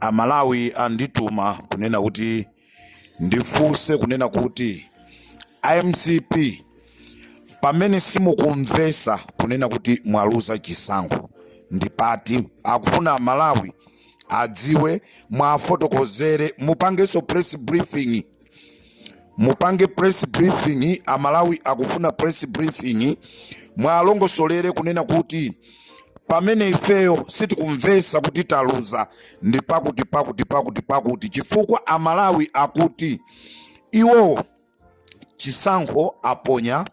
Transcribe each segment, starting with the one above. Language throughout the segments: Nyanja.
Amalawi andituma kunena kuti ndifunse kunena kuti IMCP pamene simukumvesa kunena kuti mwaluza chisankho ndipati akufuna Amalawi adziwe, mwafotokozere, mupangeso press briefing, mupange press briefing. Amalawi akufuna press briefing, mwalongosolere kunena kuti pamene ifeyo sitikumvesa kuti taluza ndipakuti chifukwa Amalawi akuti iwo chisankho aponya,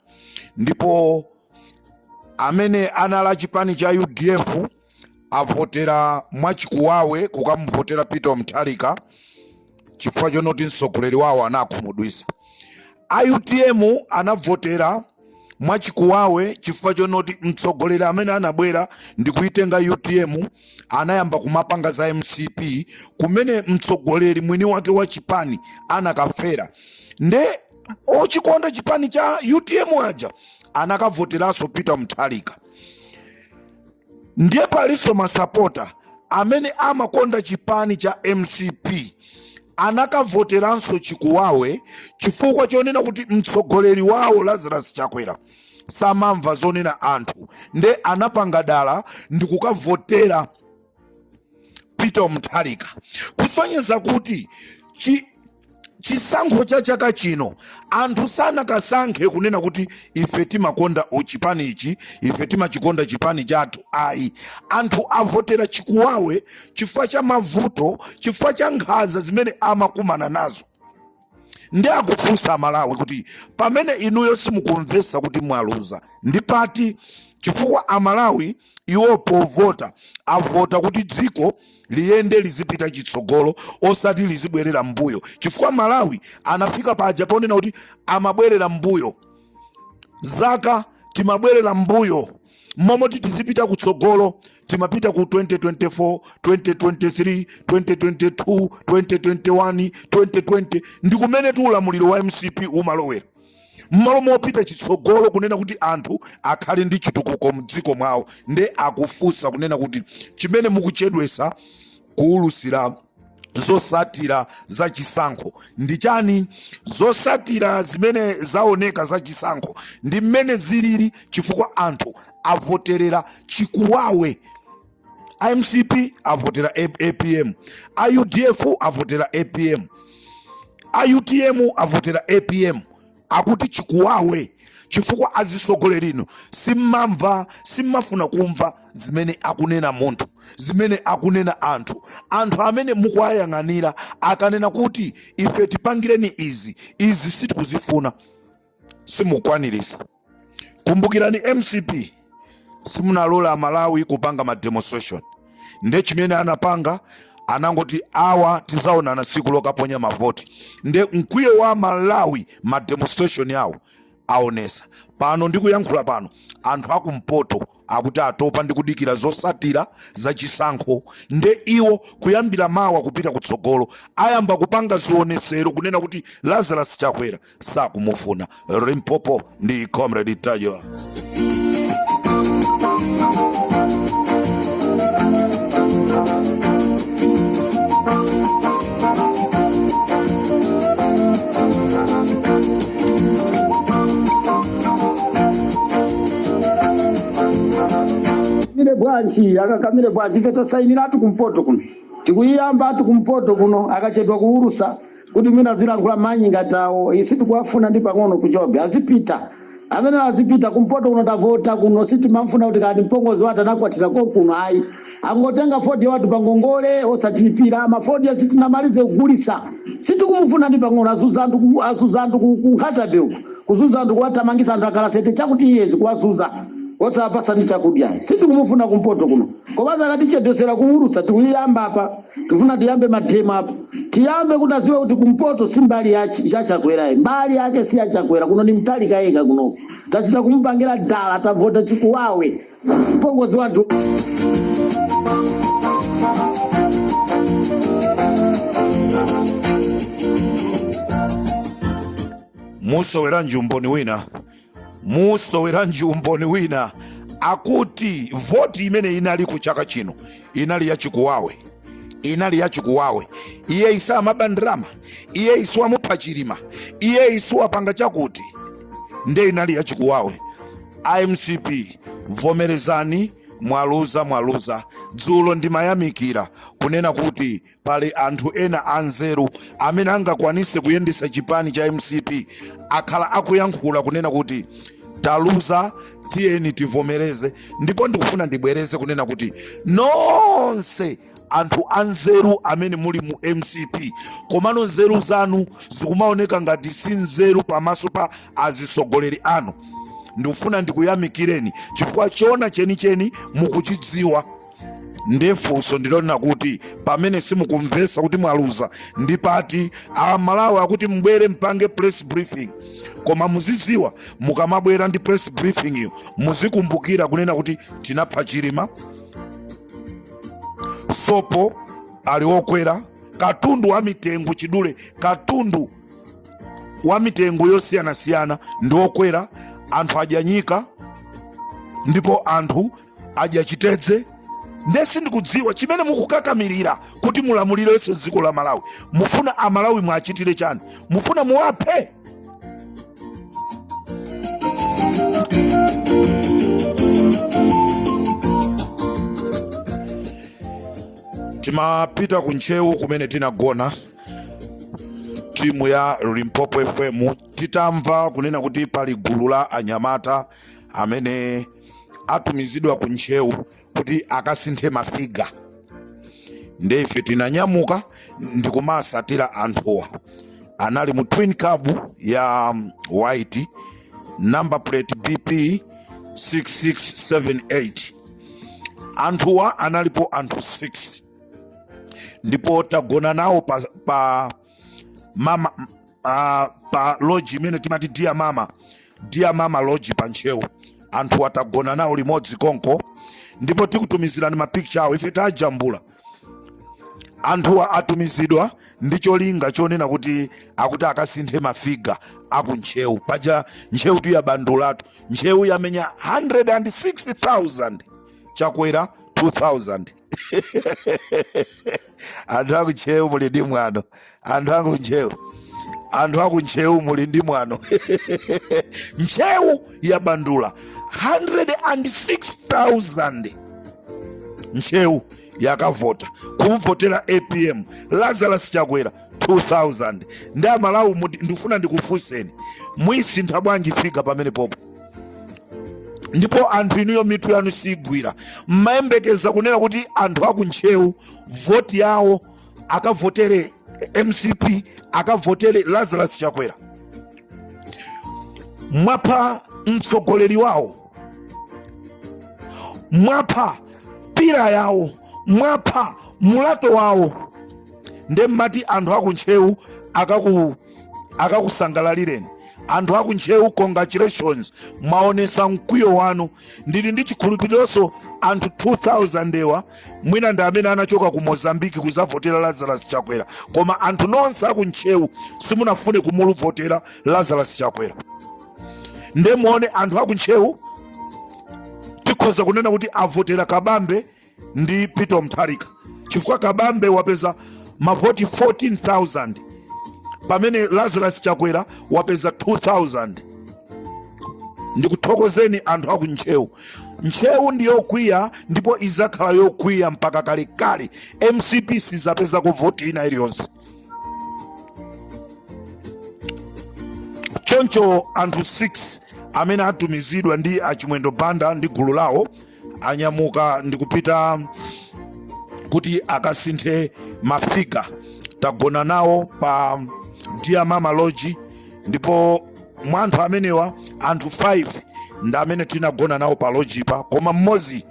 ndipo amene anala chipani cha UDF avotera mwachikuwawe kukamuvotera Peter Mutharika chifukwa chonoti mtsogoleri wawo anakhumudwisa. UTM anavotera mwachikuwawe chifukwa chonoti mtsogoleri amene anabwera ndikuitenga UTM anayamba kumapanga za MCP kumene mtsogoleri mwini wake wa chipani anakafera. Nde ochikonda chipani cha UTM aja anakavoteranso Peter Mutharika. Ndiye paliso masapota amene amakonda chipani cha MCP anakavoteranso chikuwawe chifukwa chonena kuti mtsogoleri wawo Lazarus Chakwera samamva zonena anthu, nde anapanga dala ndikukavotera Peter Mutharika, kusonyeza kuti chisankho cha chaka chino anthu sanakasankhe kunena kuti ife timakonda uchipani ichi, ife timachikonda chipani chathu. Ayi, anthu avotera chikuwawe chifukwa cha mavuto, chifukwa cha nkhaza zimene amakumana nazo. Ndi akufunsa Amalawi kuti pamene inuyo simukumvesa kuti mwaluza ndipati, chifukwa Amalawi iwo povota avota kuti dziko liyende lizipita chitsogolo osati lizibwerera mbuyo, chifukwa Malawi anafika paja ponena kuti amabwerera mbuyo, zaka timabwerera mbuyo, momoti tizipita kutsogolo timapita ku 2024, 2023, 2022, 2021, 2020 ndikumene tu ulamuliro wa MCP umalowera. Mmalo mopita chitsogolo kunena kuti anthu akhale ndi chitukuko mdziko mwawo, nde akufunsa kunena kuti chimene mukuchedwesa kuulusira zosatira za chisankho ndi chani? Zosatira zimene zaoneka za chisankho ndi mmene zilili chifukwa anthu avoterera chikuwawe. IMCP avotera APM, UDF avotera APM, UTM avotera APM. Akuti chikuwawe chifukwa azisogolerino simmafuna kumva zimene akunena munthu, zimene akunena anthu amene mukuayang'anira akanena kuti ife tipangireni izi sitikuzifuna, simukwanirisa. Kumbukirani MCP simunalola Amalawi kupanga ma demonstration, nde chimene anapanga anangoti awa tizaonana siku lokaponya mavoti, nde mkwiyo wa Malawi ma demonstration yawo aonesa. Pano ndikuyankhula pano anthu akumpoto akuti atopa ndikudikira zosatira za chisankho, nde iwo kuyambira mawa kupita kutsogolo ayamba kupanga zionesero kunena kuti Lazarus Chakwera sakumufuna. Limpopo ndi Comrade Tajo. Akakamire bwanji ife tasainira atu kumpoto kuno tikuyamba atu kumpoto kuno akachedwa kuurusa kuti mwina zilankhula manyi ngatawo isi tikuwafuna ndi pang'ono kuchobe azipita amene azipita kumpoto kuno tavota kuno siti mamfuna kuti kati mpongozi watu anakwatira kuno ayi angotenga Ford watu pangongole osatilipira mafodi ya siti namalize kugulisa siti kumufuna ndi pang'ono azuzantu kuhatabe uku kuzuzantu kuwatamangisa anthu akalasete chakuti iyezi kuwazuza osa pasa ni chakudya siti kumufuna kumpoto kuno kobaza kati chedosera kuurusa tikuyamba apa tufuna tiyambe matema apa tiyambe kuti aziwe kuti kumpoto si mbali ya Chakwera, mbali yake si ya Chakwera, kuno ni Mtalika yeka kuno. Tachita kumupangira dala atavota chikuwawe mpongozi wathu. musowera njumboni wina akuti voti imene inali ku chaka chino inali ya chikuwawe iye isa mabandirama iye iswa mupachirima iye iswa panga chakuti nde inali ya chikuwawe. IMCP vomerezani, mwaluza dzulo ndimayamikira kunena kuti pali anthu ena anzeru amene angakwanise kuyendesa chipani cha MCP akhala akuyankhula kunena kuti taluza, tiyeni tivomereze. Ndipo ndikufuna ndibwereze kunena kuti nonse anthu anzeru amene muli mu MCP komano nzeru zanu zikumaoneka ngati si nzeru pamaso pa azisogoleri anu, ndikufuna ndikuyamikireni chifukwa chona chenicheni mukuchidziwa. Ndefunso ndilonena kuti pamene simukumvesa kuti mwaluza ndipati Amalawi akuti mbwere mpange press briefing, koma muziziwa mukamabwera ndi press briefing iyo muzikumbukira kunena kuti tinapha Chilima, Sopo ali wokwera, katundu wa mitengo Chidule, katundu wa mitengo yosiyanasiyana ndi wokwera, anthu ajanyika ndipo anthu ajachitedze. Ndesi ndikudziwa chimene mukukakamirira kuti mulamulirenso dziko la Malawi. Mufuna Amalawi mwachitire chani? Mufuna muwaphe? Timapita kunchewu kumene tinagona timu ya Limpopo FM, titamva kunena kuti pali gulu la anyamata amene atumizidwa kunchewu kuti akasinthe mafiga. Ndefe tinanyamuka ndikumasatira anthuwa. Anali mu twin cab ya white, number plate BP 6678. Anthuwa analipo anthu 6. Ndipo tagona nawo pa mama pa lodge imene timati Dear Mama lodge panchewu. Anthu atagona nawo limodzi konko, ndipo tikutumizirani mapicture awo ife tajambula. Anthuwa atumizidwa ndi cholinga chonena kuti akuti akasinthe mafiga akunchewu. Paja nchewu tu ya bandulatu, nchewu yamenya 106,000, Chakwera 2,000. Anthu akunchewu muli ndi mwano, anthu akunchewu muli ndi mwano. Nchewu ya bandula 106,000 nchewu yakavota kumvotera APM Lazarus Chakwera 2,000. Ndi Amalawi ndifuna ndikufunseni mwisintha bwanji figa pamene popo? Ndipo anthu inuyo mitu yanu sigwira mmayembekeza kunena kuti anthu akunchewu voti yawo akavotere MCP, akavotere Lazarus Chakwera. Mwapha mtsogoleri wawo, mwapha pira yawo, mwapha mulato wawo. Nde mmati anthu akunchewu akakusangalalireni. Anthu akunchewu congratulations, mwaonesa mkwiyo wanu. Ndili ndi chikhulupironso anthu 2,000 ewa mwina ndi amene anachoka ku Mozambique kuzavotera Lazarus Chakwera, koma anthu nonse akunchewu simunafune kumuvotera Lazarus Chakwera. Nde muone anthu akunchewu tikhoza kunena kuti avotera Kabambe ndi Peter Mutharika, chifukwa Kabambe wapeza mavoti 14,000 pamene Lazarus Chakwera wapeza 2,000. Ndikuthokozeni anthu akunchewu. Nchewu ndiyokwiya ndipo izakhala yokwiya mpaka kalekale. MCP sizapeza kuvoti ina iliyonse. Choncho anthu 6 amene atumizidwa ndi achimwendo banda ndi gulu lawo anyamuka ndikupita kuti akasinthe mafiga. Tagona nawo pa Dear Mama lodge, ndipo mwanthu amenewa anthu 5 ndi amene tinagona nawo pa lodge pa, koma mmodzi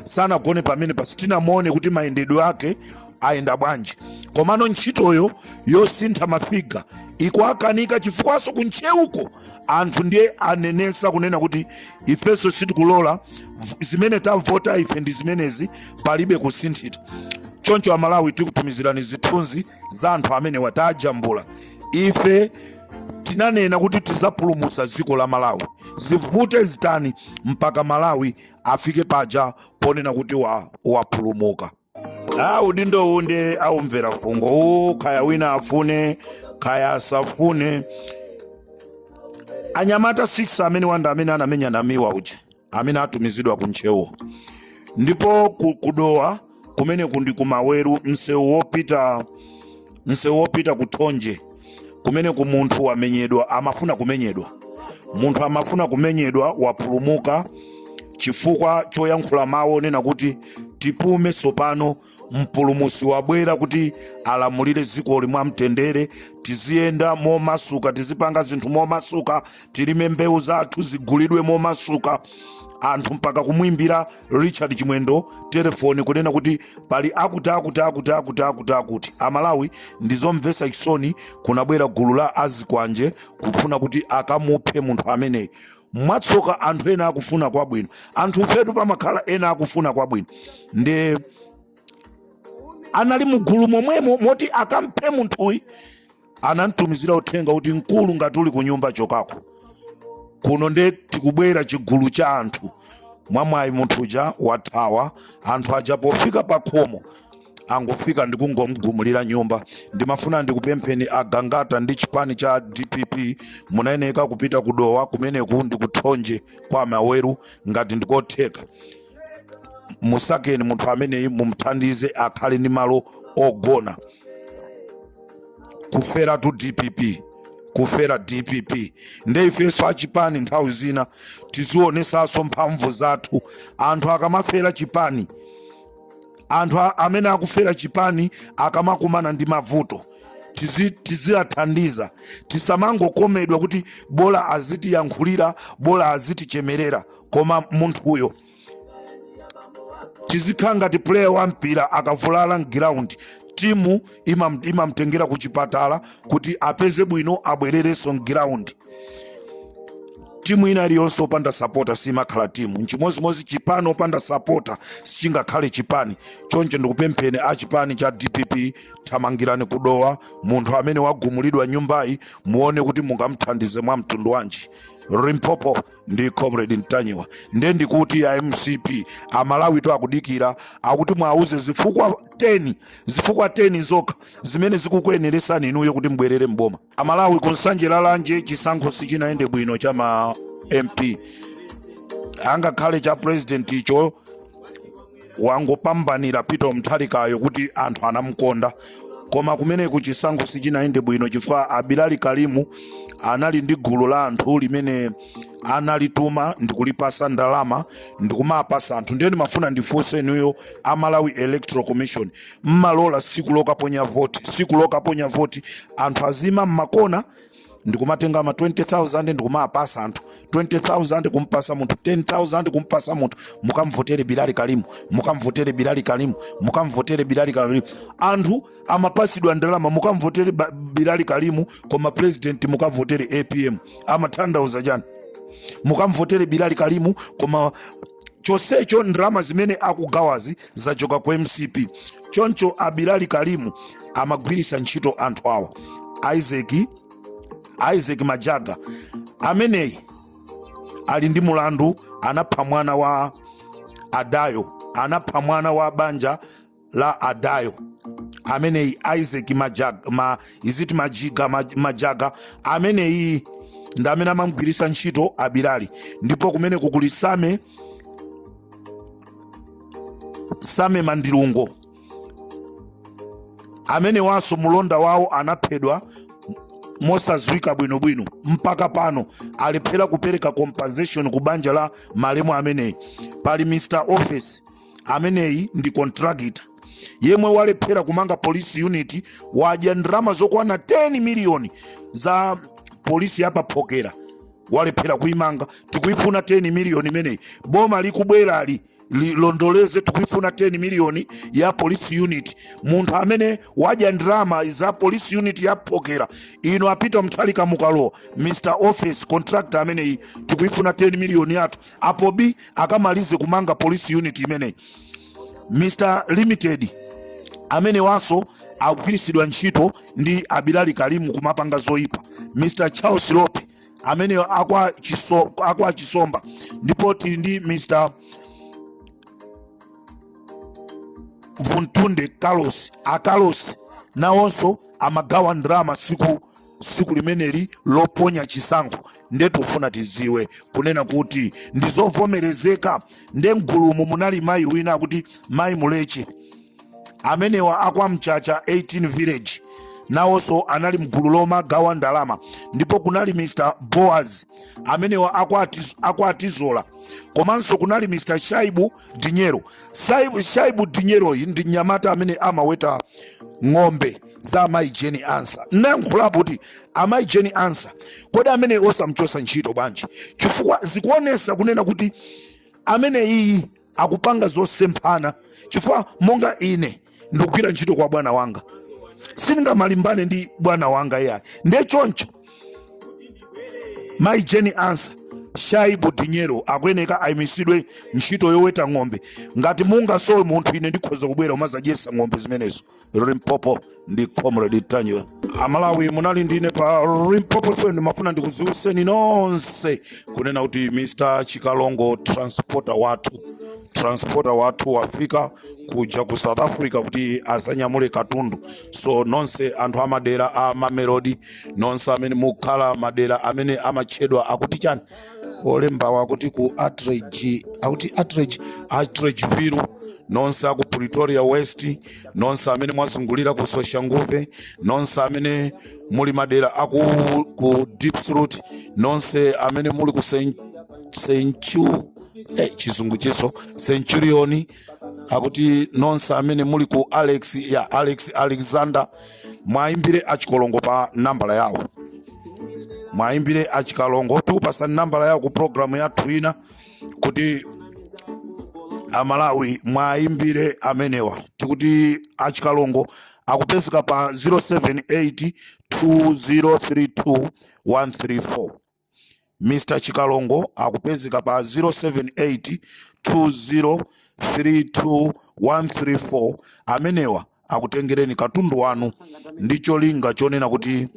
sanagone pamene pasi tinamuone kuti mayendedwe ake ayenda bwanji. Komano ntchitoyo yosintha mafiga ikuakanika chifukwaso kuncheuko anthu ndiye anenesa kunena kuti ifeso sitikulola zimene tamvota ife ndi zimenezi, palibe kusinthita. Choncho Amalawi tikutumizirani zithunzi za anthu amene watajambula. Ife tinanena kuti tizapulumusa dziko la Malawi, zivute zitani mpaka Malawi afike paja ponena kuti wapulumuka. Udindo unde aumvera fungo, kaya wina afune kaya asafune. Anyamata 6 amene wanda amene anamenya namiwa uja amene atumizidwa kunchewo, ndipo kudowa kumene kundi kumaweru msewu wopita kuthonje kumene munthu wamenyedwa amafuna kumenyedwa. Munthu amafuna kumenyedwa wapulumuka chifukwa choyankhula mawu nena kuti tipume sopano, mpulumusi wabwera kuti alamulire dziko limwa mtendere, tiziyenda momasuka, tizipanga zinthu momasuka, tilime mbewu zathu zigulidwe momasuka. Anthu mpaka kumwimbira Richard Chimwendo telefoni kunena kuti pali akuti. Amalawi ndizomvesa chisoni kunabwera gulu la azikwanje kufuna kuti akamuphe munthu ameneyi. Mwatsoka anthu ena akufuna kwabwino, anthu fetu pamakhala ena akufuna kwabwino, nde anali mugulu momwemo moti akamphe munthuyi. Anantumizira uthenga kuti mkulu ngati uli kunyumba chokako kuno nde tikubwera chigulu cha anthu. Mwamwayi munthuja wathawa, anthu aja pofika pakhomo angofika ndikungomgumulira nyumba. Ndimafuna ndikupempheni agangata ndi chipani cha DPP munayeneka kupita kudowa kumeneku ndikuthonje kwa maweru ngati ndikotheka. Musakeni munthu ameneyi mumthandize akhale ndi malo ogona. Kufera tu DPP nde ifeso achipani nthawi zina tizionesaso mphamvu zathu. Anthu akamafera chipani, anthu amene akufera chipani akamakumana ndi mavuto tiziyathandiza, tisamangokomedwa kuti bola azitiyankhulira, bola azitichemerera. Koma munthuyo tizikhala ngati player wa mpira akavulala mgiraundi, timu imamtengera ku chipatala kuti apeze bwino abwererenso mgiraundi. Timu ina iliyonse opanda sapota simakhala timu. Nchimozimozi chipani opanda sapota sichingakhale chipani. Choncho ndikupempheni achipani cha DPP thamangirani kudowa. Munthu amene wagumulidwa nyumbayi muone kuti mungamthandize mwa mtundu wanji. Limpopo ndi Comrade Ntanyiwa. Nde ndikuti ya MCP Amalawi to akudikira akuti mwauze zifukwa 10 zokha zimene zikukweneresani inuyo kuti mbwerere mboma. Amalawi kunsanje lalanje chisankho sichinaende bwino cha ma MP. Angakhale cha president icho wangopambanira Peter Mutharikayo kuti anthu anamkonda, koma kumene kuchisankho sichinaende bwino chifukwa Abilali Kalimu anali ndi gulu la anthu limene analituma ndikulipasa ndalama ndikumapasa anthu. Ndiye ndimafuna ndifunse inuyo Amalawi Electoral Commission, mmalola siku lokaponya voti anthu azima mmakona ndikumatenga ma 20,000 ndikumapasa anthu 20,000 kumpasa munthu 10,000 kumpasa munthu, mukamvotere Bilali Kalimu. Anthu amapasidwa ndalama mukamvotere Bilali Kalimu, koma president mukavotere APM. Amathandauza jani mukamvotere Bilali Kalimu, koma chosecho ndalama zimene akugawazi zachoka kwa MCP. Choncho Abilali Kalimu amagwirisa ntchito anthu awa. Isaac Majaga ameneyi ali ndi mulandu, anapha mwana wa Adayo, anapha mwana wa banja la Adayo. Ameneyi Isaac Majaga ameneyi ndamene amamgwirisa ntchito Abilali. Ndipo kumene kukuli Same Mandilungo amene waso mulonda wawo anaphedwa mosazwika bwinobwino, mpaka pano alephera kupereka compensation ku banja la malemu ameneyi. Pali Mr. Office ameneyi ndi contractor yemwe walephera kumanga police unit, wadya ndalama zokwana 10 million za polisi yapa Phokera, walephera kuimanga. Tikuifuna 10 million imeneyi, boma likubwera londoleze tikuifuna 10 miliyoni ya police unit. Munthu amene wadya ndrama za police unit yapokera ino apita mthalika mukalo Mr. Office contractor amene tikuifuna 10 miliyoni yathu apo B akamalize kumanga police unit imene. Mr. Limited amene waso akugwirisidwa ntchito ndi Abilali Kalimu kumapanga zoyipa. Mr. Charles Lope amene akwa Chisomba, ndipo tili ndi Mr. Vuntunde Carlos nawonso amagawa ndrama siku limeneli loponya chisankho. Ndetu ufuna tiziwe kunena kuti ndizovomerezeka nde mgulumu munali mayi wina kuti mayi Muleche amenewa akwa Mchacha 18 village nawonso anali mgulu lomagawa ndalama. Ndipo kunali Mr. Boaz amenewa akwa Tizola, komanso kunali Mr. Shaibu Dinyero. Shaibu Dinyero ndi nyamata amene amaweta ng'ombe za Amayi Jeni Ansa. Nankhulapo kuti Amayi Jeni Ansa kodi amene osamchosa ntchito bwanji, chifukwa zikuonesa kunena kuti amene iyi akupanga zosemphana, chifukwa monga ine ndikugwira ntchito kwa bwana wanga sindingamalimbane ndi bwana wanga yayi. Nde choncho Amayi Jeni Ansa Shaibu Dinyero akweneka ayimisidwe ntchito yoweta ng'ombe. Ngati mungasowe munthu ine ndikhoza kubwera umazajesa ng'ombe zimenezo. Limpopo ndi Comrade Tanyiwa. Amalawi munali ndine pa Limpopo FM, mafuna ndikuziwiseni nonse kunena kuti Mr. Chikalongo transporter wathu wafika kuja ku South Africa kuti asanyamule katundu. So nonse anthu amadera a Mamelodi, nonse amene mukhala madera amene amachedwa akuti chani olemba wakuti ku Atteridge Viru, nonse aku Pretoria West, nonse amene mwazungulira ku Soshanguve, nonse amene muli madera ku Deep Throat, nonse amene muli ku chizungu chiso Centurion, akuti nonse amene muli ku Alexander, mwaimbire achikalongo pa nambala yawo. Mwaimbire achikalongo tupasa nambala yawo ku programu yathu ina kuti Amalawi mwaimbire amenewa tikuti achikalongo akupezeka pa 0782032 Mr. Chikalongo akupezeka pa 0782032 amenewa akutengereni katundu wanu. Ndicho linga chonena kuti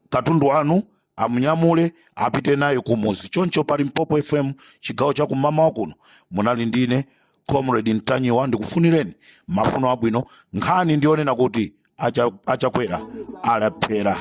katundu wanu amunyamule apite naye kumuzi. Choncho pali Limpopo FM chigawo cha kumama wakuno munali ndine Comrade Ntanyiwa, ndikufunireni mafuno abwino. Nkhani ndionena kuti achakwera alaphera.